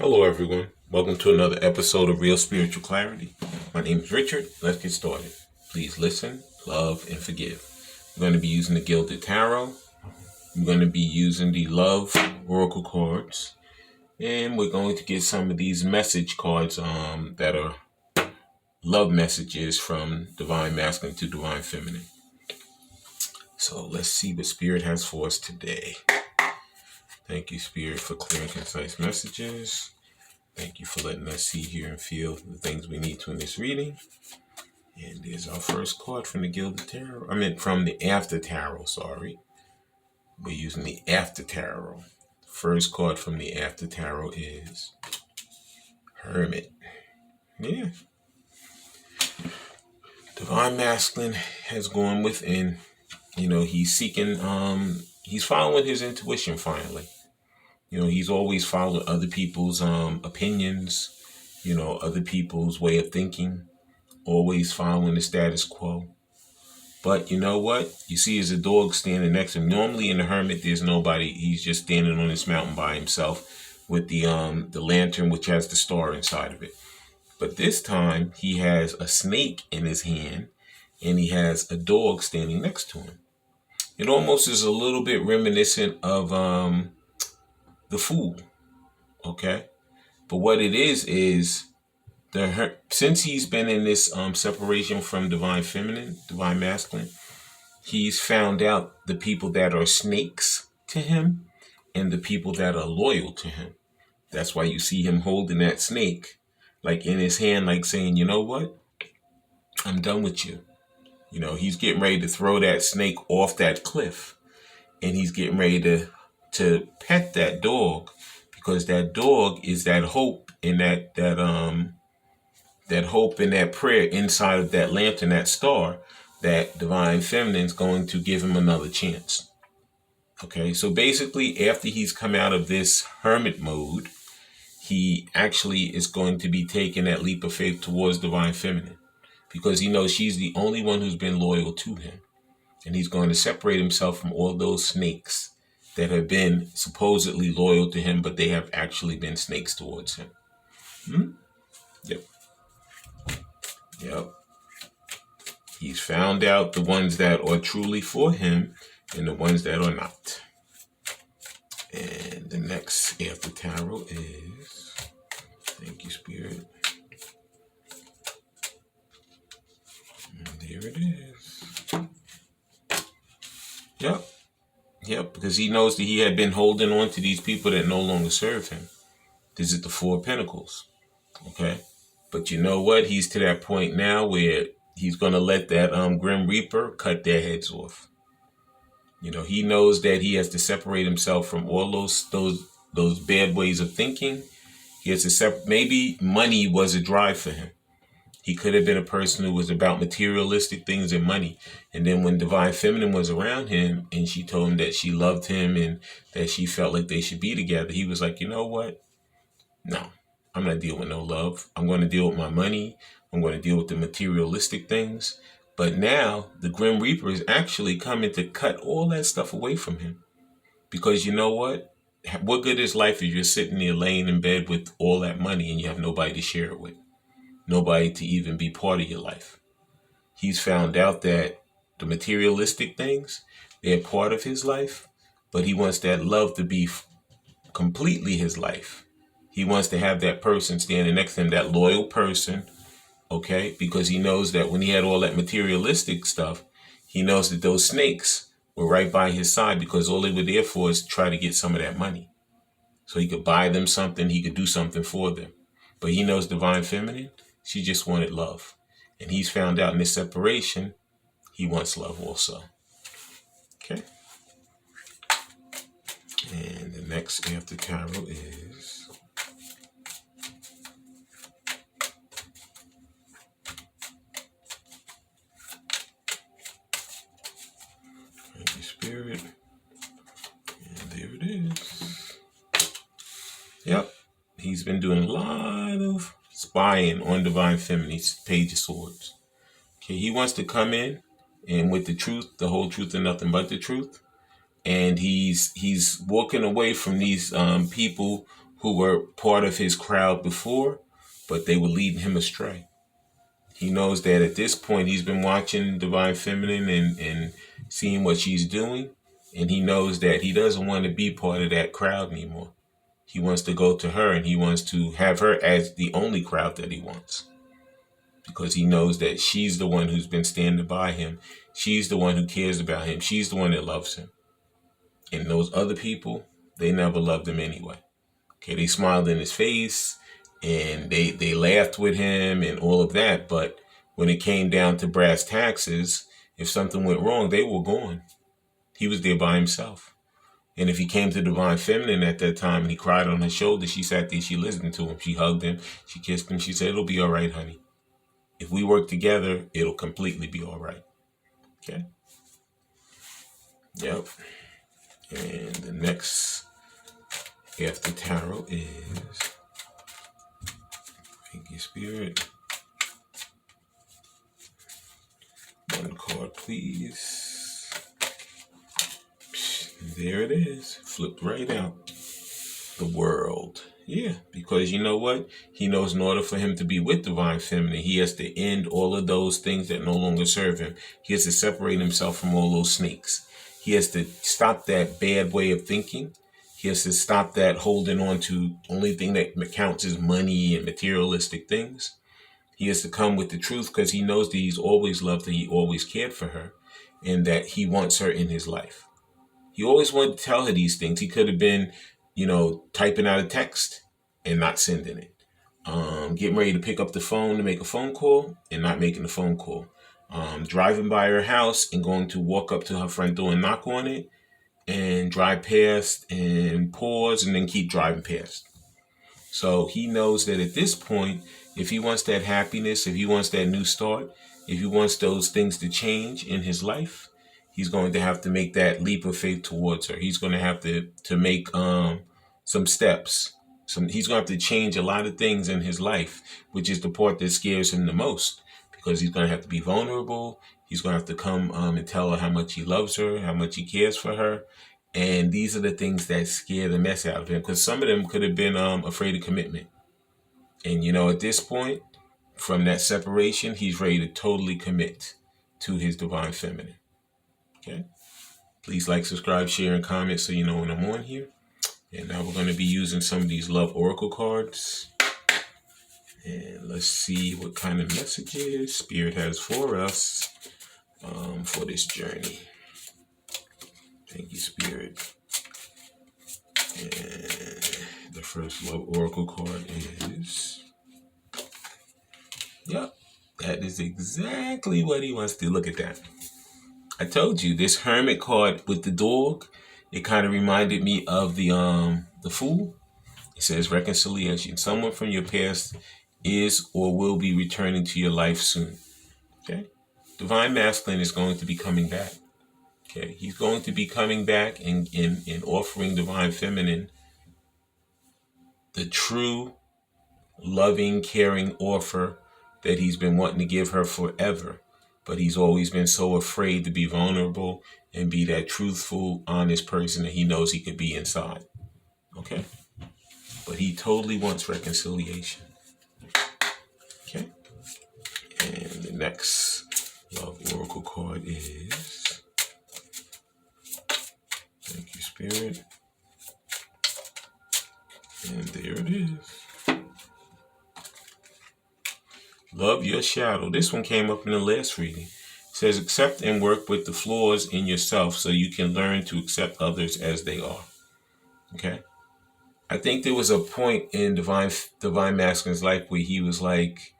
Hello, everyone. Welcome to another episode of Real Spiritual Clarity. My name is Richard. Let's get started. Please listen, love, and forgive. We're going to be using the Gilded Tarot. We're going to be using the Love Oracle cards. And we're going to get some of these message cards that are love messages from Divine Masculine to Divine Feminine. So let's see what Spirit has for us today. Thank you, Spirit, for clear and concise messages. Thank you for letting us see, hear, and feel the things we need to in this reading. And there's our first card from the Gilded Tarot. From the After Tarot, sorry. We're using the After Tarot. First card from the After Tarot is Hermit. Yeah. Divine Masculine has gone within. He's seeking, he's following his intuition finally. He's always followed other people's opinions, other people's way of thinking, always following the status quo. But you know what? You see, there's a dog standing next to him. Normally in the Hermit, there's nobody. He's just standing on this mountain by himself with the lantern, which has the star inside of it. But this time, he has a snake in his hand, and he has a dog standing next to him. It almost is a little bit reminiscent of the Fool, okay? But what it is since he's been in this separation from Divine Feminine, Divine Masculine, he's found out the people that are snakes to him and the people that are loyal to him. That's why you see him holding that snake, like in his hand, like saying, you know what? I'm done with you. He's getting ready to throw that snake off that cliff, and he's getting ready to pet that dog, because that dog is that hope and that hope and that prayer inside of that lantern, that star, that Divine Feminine is going to give him another chance. Okay, so basically, after he's come out of this hermit mode, he actually is going to be taking that leap of faith towards Divine Feminine, because he knows she's the only one who's been loyal to him. And he's going to separate himself from all those snakes that have been supposedly loyal to him, but they have actually been snakes towards him. Yep. He's found out the ones that are truly for him and the ones that are not. And the next After Tarot is, thank you, Spirit. And there it is. Yep, because he knows that he had been holding on to these people that no longer serve him. This is the Four of Pentacles. Okay? But you know what? He's to that point now where he's going to let that Grim Reaper cut their heads off. He knows that he has to separate himself from all those bad ways of thinking. He has to maybe money was a drive for him. He could have been a person who was about materialistic things and money. And then when Divine Feminine was around him and she told him that she loved him and that she felt like they should be together, he was like, you know what? No, I'm not dealing with no love. I'm going to deal with my money. I'm going to deal with the materialistic things. But now the Grim Reaper is actually coming to cut all that stuff away from him. Because you know what? What good is life if you're sitting there laying in bed with all that money and you have nobody to share it with? Nobody to even be part of your life. He's found out that the materialistic things, they're part of his life, but he wants that love to be completely his life. He wants to have that person standing next to him, that loyal person, okay? Because he knows that when he had all that materialistic stuff, he knows that those snakes were right by his side, because all they were there for is to try to get some of that money. So he could buy them something, he could do something for them. But he knows Divine Feminine, she just wanted love. And he's found out in this separation, he wants love also. Okay? And the next After Tarot is, thank you, Spirit. And there it is. Yep. He's been doing a lot of spying on Divine Feminine's Page of Swords. Okay, he wants to come in and with the truth, the whole truth and nothing but the truth. And he's walking away from these people who were part of his crowd before, but they were leading him astray. He knows that at this point he's been watching Divine Feminine and seeing what she's doing, and he knows that he doesn't want to be part of that crowd anymore. He wants to go to her, and he wants to have her as the only crowd that he wants, because he knows that she's the one who's been standing by him. She's the one who cares about him. She's the one that loves him. And those other people, they never loved him anyway. Okay, they smiled in his face and they laughed with him and all of that. But when it came down to brass taxes, if something went wrong, they were gone. He was there by himself. And if he came to Divine Feminine at that time and he cried on her shoulder, she sat there, she listened to him, she hugged him, she kissed him, she said, "It'll be all right, honey. If we work together, it'll completely be all right." Okay? Yep. And the next after tarot is, thank you, Spirit. One card, please. There it is. Flipped right out. The World. Yeah, because you know what? He knows in order for him to be with Divine Feminine, he has to end all of those things that no longer serve him. He has to separate himself from all those snakes. He has to stop that bad way of thinking. He has to stop that holding on to only thing that counts is money and materialistic things. He has to come with the truth because he knows that he's always loved her, he always cared for her, and that he wants her in his life. He always wanted to tell her these things. He could have been, typing out a text and not sending it. Getting ready to pick up the phone to make a phone call and not making the phone call. Driving by her house and going to walk up to her front door and knock on it and drive past and pause and then keep driving past. So he knows that at this point, if he wants that happiness, if he wants that new start, if he wants those things to change in his life, he's going to have to make that leap of faith towards her. He's going to have to make some steps. He's going to have to change a lot of things in his life, which is the part that scares him the most, because he's going to have to be vulnerable. He's going to have to come and tell her how much he loves her, how much he cares for her. And these are the things that scare the mess out of him, because some of them could have been afraid of commitment. And, at this point, from that separation, he's ready to totally commit to his Divine Feminine. Okay? Please like, subscribe, share, and comment so you know when I'm on here. And now we're going to be using some of these Love Oracle cards. And let's see what kind of messages Spirit has for us for this journey. Thank you, Spirit. And the first Love Oracle card is... Yep, that is exactly what he wants to. Look at that. I told you, this Hermit card with the dog, it kind of reminded me of the Fool. It says reconciliation. Someone from your past is or will be returning to your life soon. Okay? Divine Masculine is going to be coming back. Okay? He's going to be coming back and offering Divine Feminine the true, loving, caring offer that he's been wanting to give her forever. But he's always been so afraid to be vulnerable and be that truthful, honest person that he knows he could be inside. Okay? But he totally wants reconciliation. Okay? And the next Love Oracle card is... Thank you, Spirit. And there it is. Love your shadow. This one came up in the last reading. It says, accept and work with the flaws in yourself so you can learn to accept others as they are. Okay? I think there was a point in Divine Masculine's life where he was like,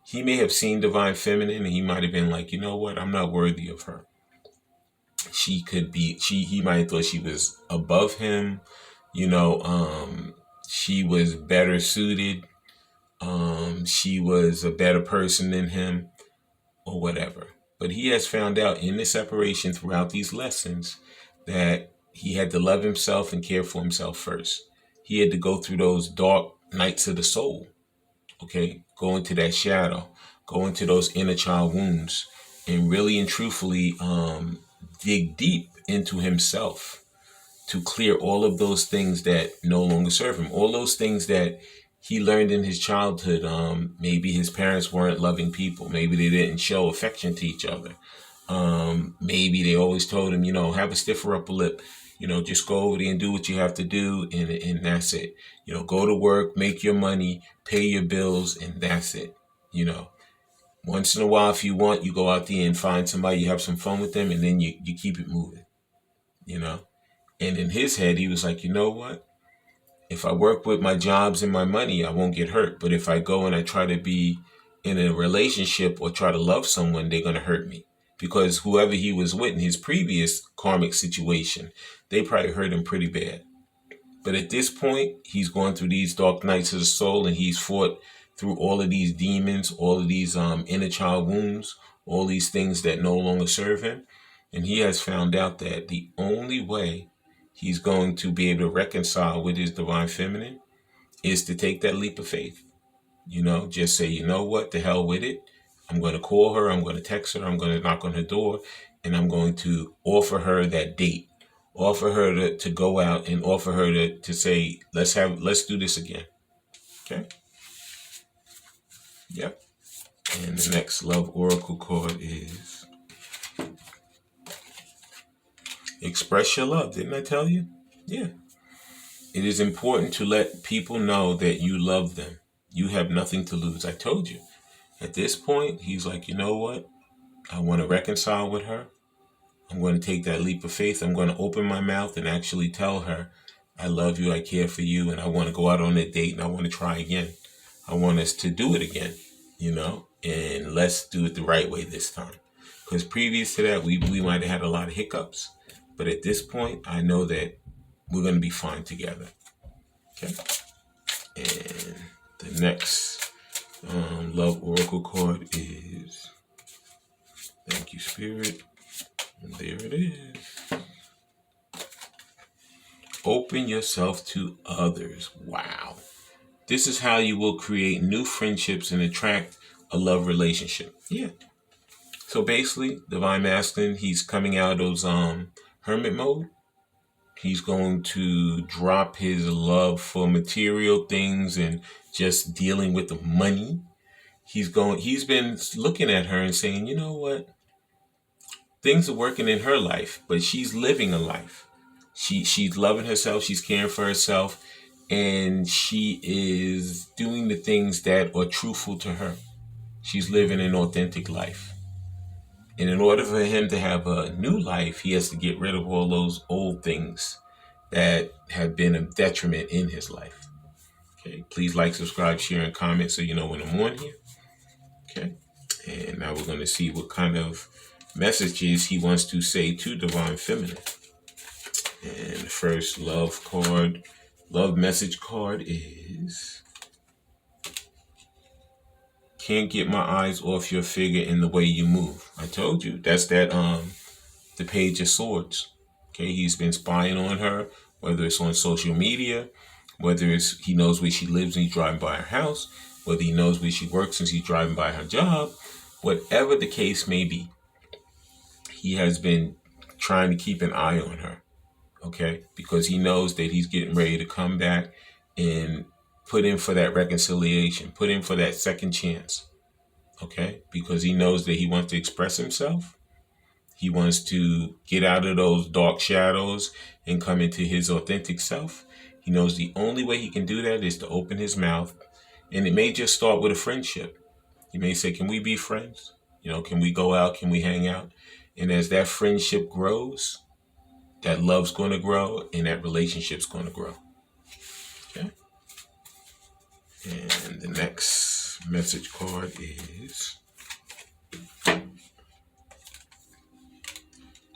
he may have seen Divine Feminine and he might have been like, you know what? I'm not worthy of her. He might have thought she was above him. She was better suited. She was a better person than him or whatever. But he has found out in the separation throughout these lessons that he had to love himself and care for himself first. He had to go through those dark nights of the soul. Okay? Go into that shadow. Go into those inner child wounds and really and truthfully dig deep into himself to clear all of those things that no longer serve him. All those things that he learned in his childhood. Maybe his parents weren't loving people. Maybe they didn't show affection to each other. Maybe they always told him, have a stiffer upper lip. Just go over there and do what you have to do, and that's it. Go to work, make your money, pay your bills, and that's it. You know, Once in a while, if you want, you go out there and find somebody, you have some fun with them, and then you keep it moving. You know. And in his head, he was like, you know what? If I work with my jobs and my money, I won't get hurt. But if I go and I try to be in a relationship or try to love someone, they're going to hurt me. Because whoever he was with in his previous karmic situation, they probably hurt him pretty bad. But at this point, he's going through these dark nights of the soul, and he's fought through all of these demons, all of these inner child wounds, all these things that no longer serve him. And he has found out that the only way he's going to be able to reconcile with his divine feminine is to take that leap of faith. Just say, you know what, the hell with it. I'm going to call her, I'm going to text her, I'm going to knock on her door, and I'm going to offer her that date. Offer her to go out, and offer her to say, let's do this again. Okay? Yep. And the next love oracle card is express your love. Didn't I tell you? Yeah. It is important to let people know that you love them. You have nothing to lose. I told you. At this point, he's like, you know what? I want to reconcile with her. I'm going to take that leap of faith. I'm going to open my mouth and actually tell her, I love you, I care for you, and I want to go out on a date, and I want to try again. I want us to do it again, and let's do it the right way this time. Because previous to that, we might have had a lot of hiccups. But at this point, I know that we're going to be fine together. Okay? And the next love oracle card is, thank you, Spirit. And there it is. Open yourself to others. Wow. This is how you will create new friendships and attract a love relationship. Yeah. So basically, Divine Masculine, he's coming out of those hermit mode. He's going to drop his love for material things and just dealing with the money. He's been looking at her and saying, you know what? Things are working in her life, but she's living a life. She's loving herself, she's caring for herself, and she is doing the things that are truthful to her. She's living an authentic life. And in order for him to have a new life, he has to get rid of all those old things that have been a detriment in his life. Okay, please like, subscribe, share, and comment so you know when I'm on here. Okay, and now we're going to see what kind of messages he wants to say to Divine Feminine. And the first love message card is, can't get my eyes off your figure and the way you move. I told you, that's that the Page of Swords. Okay, he's been spying on her, whether it's on social media, whether it's he knows where she lives and he's driving by her house, whether he knows where she works and he's driving by her job, whatever the case may be, he has been trying to keep an eye on her. Okay, because he knows that he's getting ready to come back and put in for that reconciliation, put in for that second chance. Okay, because he knows that he wants to express himself. He wants to get out of those dark shadows and come into his authentic self. He knows the only way he can do that is to open his mouth. And it may just start with a friendship. He may say, can we be friends? Can we go out? Can we hang out? And as that friendship grows, that love's going to grow and that relationship's going to grow. Okay. And the next message card is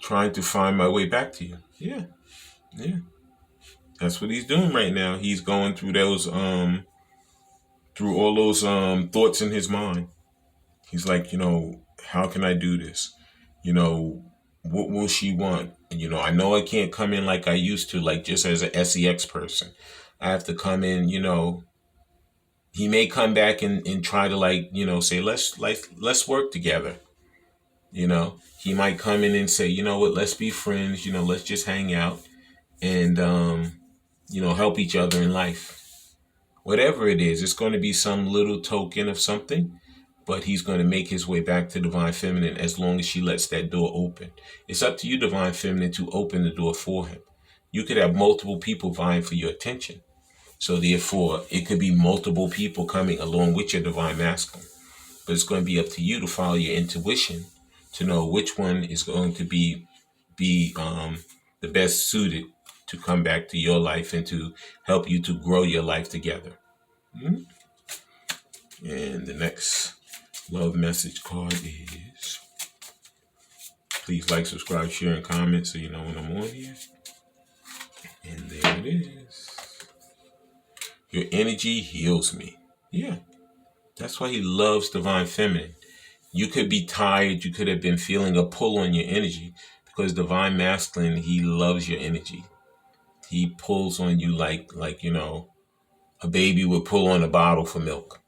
trying to find my way back to you. Yeah. That's what he's doing right now. He's going through those through all those thoughts in his mind. He's like, how can I do this? What will she want? And, I know I can't come in like I used to, like just as an sex person. I have to come in, he may come back and try to say, let's work together. He might come in and say, you know what, let's be friends, let's just hang out. and help each other in life. Whatever it is, it's going to be some little token of something, but he's going to make his way back to Divine Feminine as long as she lets that door open. It's up to you, Divine Feminine, to open the door for him. You could have multiple people vying for your attention. So therefore, it could be multiple people coming along with your Divine Masculine. But it's going to be up to you to follow your intuition to know which one is going to be the best suited to come back to your life and to help you to grow your life together. Mm-hmm. And the next love message card is, please like, subscribe, share, and comment so you know when I'm on here. And there it is. Your energy heals me. Yeah, that's why he loves Divine Feminine. You could be tired. You could have been feeling a pull on your energy because Divine Masculine, he loves your energy. He pulls on you like a baby would pull on a bottle for milk.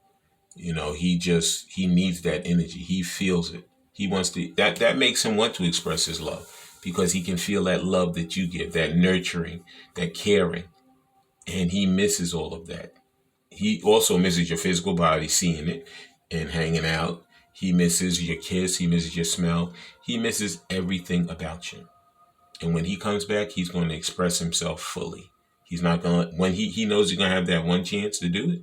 He needs that energy. He feels it. He wants to, that makes him want to express his love because he can feel that love that you give, that nurturing, that caring. And he misses all of that. He also misses your physical body, seeing it and hanging out. He misses your kiss. He misses your smell. He misses everything about you. And when he comes back, he's going to express himself fully. He's not going to, when he knows you're going to have that one chance to do it.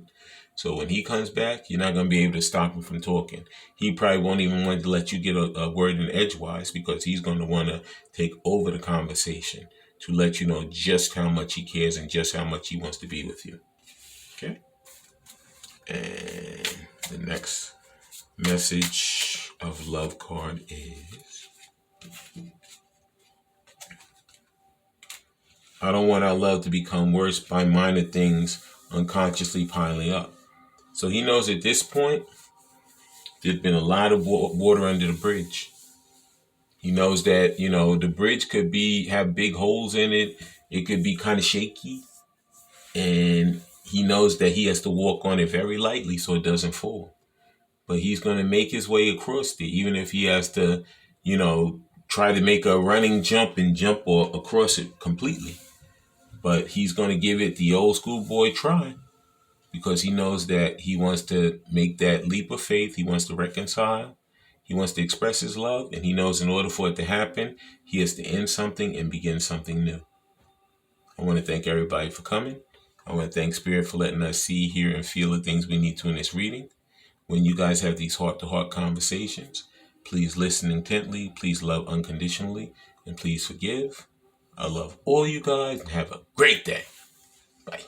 So when he comes back, you're not going to be able to stop him from talking. He probably won't even want to let you get a word in edgewise because he's going to want to take over the conversation to let you know just how much he cares and just how much he wants to be with you. Okay? And the next message of love card is, I don't want our love to become worse by minor things unconsciously piling up. So he knows at this point, there's been a lot of water under the bridge. He knows that, the bridge could have big holes in it. It could be kind of shaky. And he knows that he has to walk on it very lightly so it doesn't fall. But he's going to make his way across it, even if he has to, try to make a running jump and jump or across it completely. But he's going to give it the old schoolboy try because he knows that he wants to make that leap of faith. He wants to reconcile. He wants to express his love. And he knows in order for it to happen, he has to end something and begin something new. I want to thank everybody for coming. I want to thank Spirit for letting us see, hear, and feel the things we need to in this reading. When you guys have these heart-to-heart conversations, please listen intently, please love unconditionally, and please forgive. I love all you guys and have a great day. Bye.